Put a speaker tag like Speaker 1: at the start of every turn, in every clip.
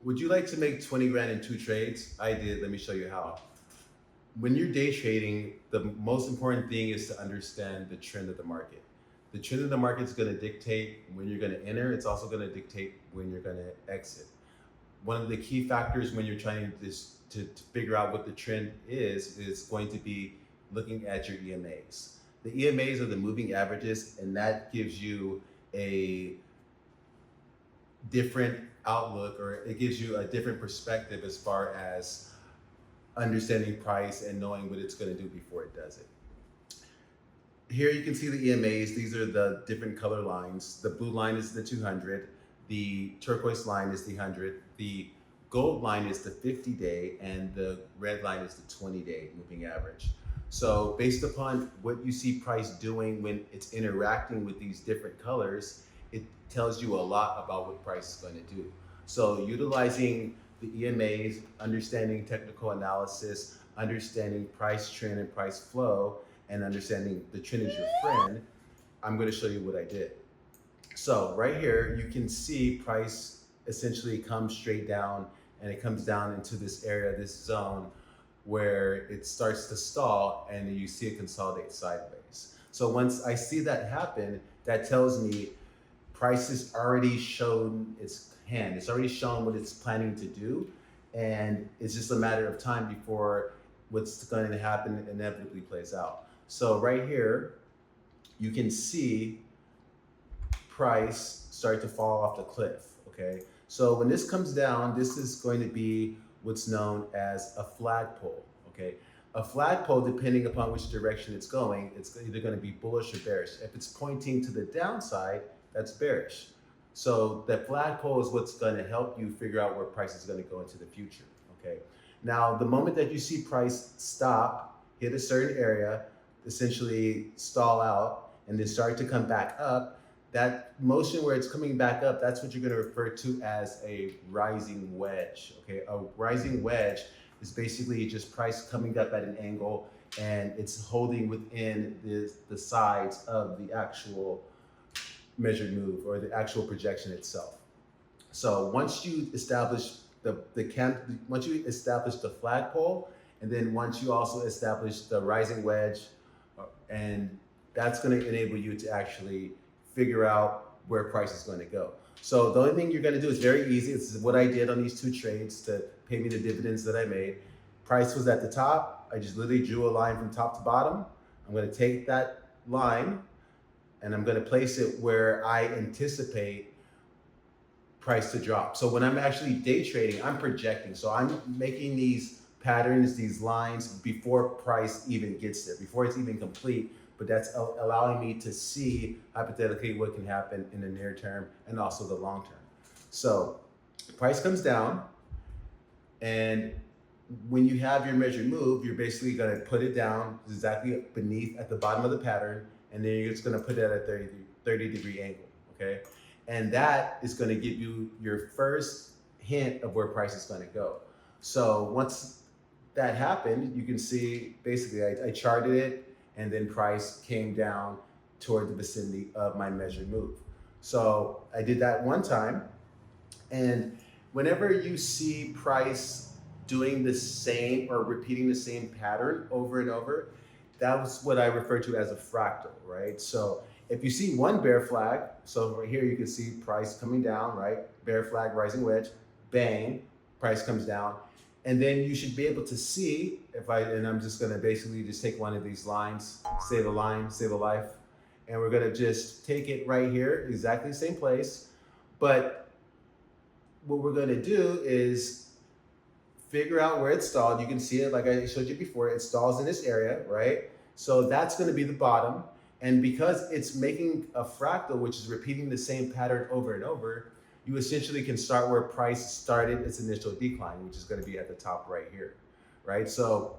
Speaker 1: Would you like to make 20 grand in 2 trades? I did. Let me show you how. When you're day trading, the most important thing is to understand the trend of the market. The trend of the market is going to dictate when you're going to enter. It's also going to dictate when you're going to exit. One of the key factors when you're trying to figure out what the trend is going to be looking at your EMAs. The EMAs are the moving averages, and that gives you a different outlook, or it gives you a different perspective as far as understanding price and knowing what it's going to do before it does it. Here you can see the EMAs. These are the different color lines. The blue line is the 200. The turquoise line is the 100. The gold line is the 50-day, and the red line is the 20-day moving average. So based upon what you see price doing when it's interacting with these different colors, it tells you a lot about what price is going to do. So utilizing the EMAs, understanding technical analysis, understanding price trend and price flow, and understanding the trend is your friend, I'm going to show you what I did. So right here, you can see price essentially comes straight down, and it comes down into this area, this zone, where it starts to stall, and you see it consolidate sideways. So once I see that happen, that tells me price has already shown its hand. It's already shown what it's planning to do, and it's just a matter of time before what's going to happen inevitably plays out. So right here, you can see price start to fall off the cliff, okay? So when this comes down, this is going to be what's known as a flagpole, okay? A flagpole, depending upon which direction it's going, it's either going to be bullish or bearish. If it's pointing to the downside, that's bearish. So the flagpole is what's going to help you figure out where price is going to go into the future, okay? Now, the moment that you see price stop, hit a certain area, essentially stall out, and then start to come back up, that motion where it's coming back up, that's what you're going to refer to as a rising wedge, okay? A rising wedge is basically just price coming up at an angle, and it's holding within the sides of the actual measured move or the actual projection itself. So once you establish once you establish the flagpole, and then once you also establish the rising wedge, and that's going to enable you to actually figure out where price is going to go. So the only thing you're going to do is very easy. This is what I did on these 2 trades to pay me the dividends that I made. Price was at the top. I just literally drew a line from top to bottom. I'm going to take that line, and I'm going to place it where I anticipate price to drop. So when I'm actually day trading, I'm projecting. So I'm making these patterns, these lines before price even gets there, before it's even complete. But that's allowing me to see hypothetically what can happen in the near term and also the long term. So price comes down, and when you have your measured move, you're basically going to put it down exactly beneath at the bottom of the pattern, and then you're just going to put it at a 30-degree angle, okay? And that is going to give you your first hint of where price is going to go. So once that happened, you can see basically I charted it, and then price came down toward the vicinity of my measured move. So I did that one time, and whenever you see price doing the same or repeating the same pattern over and over, that was what I refer to as a fractal, right? So if you see one bear flag, so right here you can see price coming down, right? Bear flag, rising wedge, bang, price comes down. And then you should be able to see, and I'm just gonna basically just take one of these lines, save a line, save a life, and we're gonna just take it right here, exactly the same place. But what we're gonna do is figure out where it stalled. You can see it like I showed you before, it stalls in this area, right? So that's gonna be the bottom. And because it's making a fractal, which is repeating the same pattern over and over, you essentially can start where price started its initial decline, which is going to be at the top right here, right? So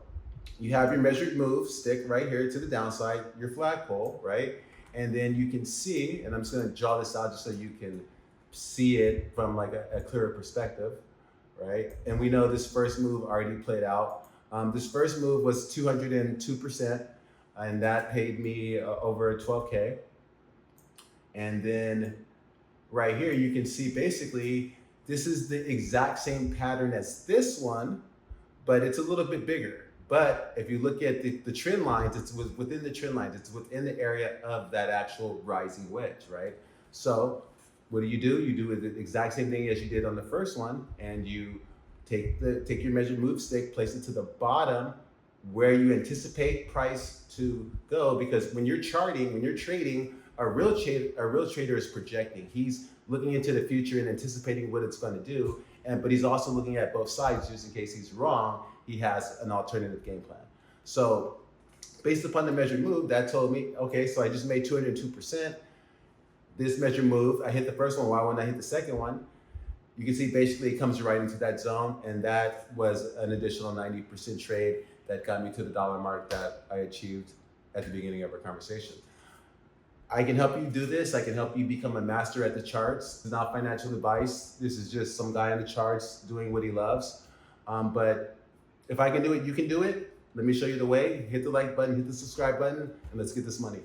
Speaker 1: you have your measured move stick right here to the downside, your flagpole, right? And then you can see, and I'm just going to draw this out just so you can see it from like a clearer perspective, right? And we know this first move already played out. This first move was 202%, and that paid me over 12K. And then right here, you can see basically This is the exact same pattern as this one, but it's a little bit bigger. But if you look at the trend lines, it's within the trend lines. It's within the area of that actual rising wedge, right? So what do? You do the exact same thing as you did on the first one, and you take your measured move stick, place it to the bottom where you anticipate price to go. Because when you're charting, when you're trading, a real trader is projecting. He's looking into the future and anticipating what it's going to do. But he's also looking at both sides just in case he's wrong. He has an alternative game plan. So based upon the measured move, that told me, okay, so I just made 202%. This measured move, I hit the first one. Why wouldn't I hit the second one? You can see basically it comes right into that zone, and that was an additional 90% trade that got me to the dollar mark that I achieved at the beginning of our conversation. I can help you do this. I can help you become a master at the charts. It's not financial advice. This is just some guy on the charts doing what he loves. But if I can do it, you can do it. Let me show you the way. Hit the like button, hit the subscribe button, and let's get this money.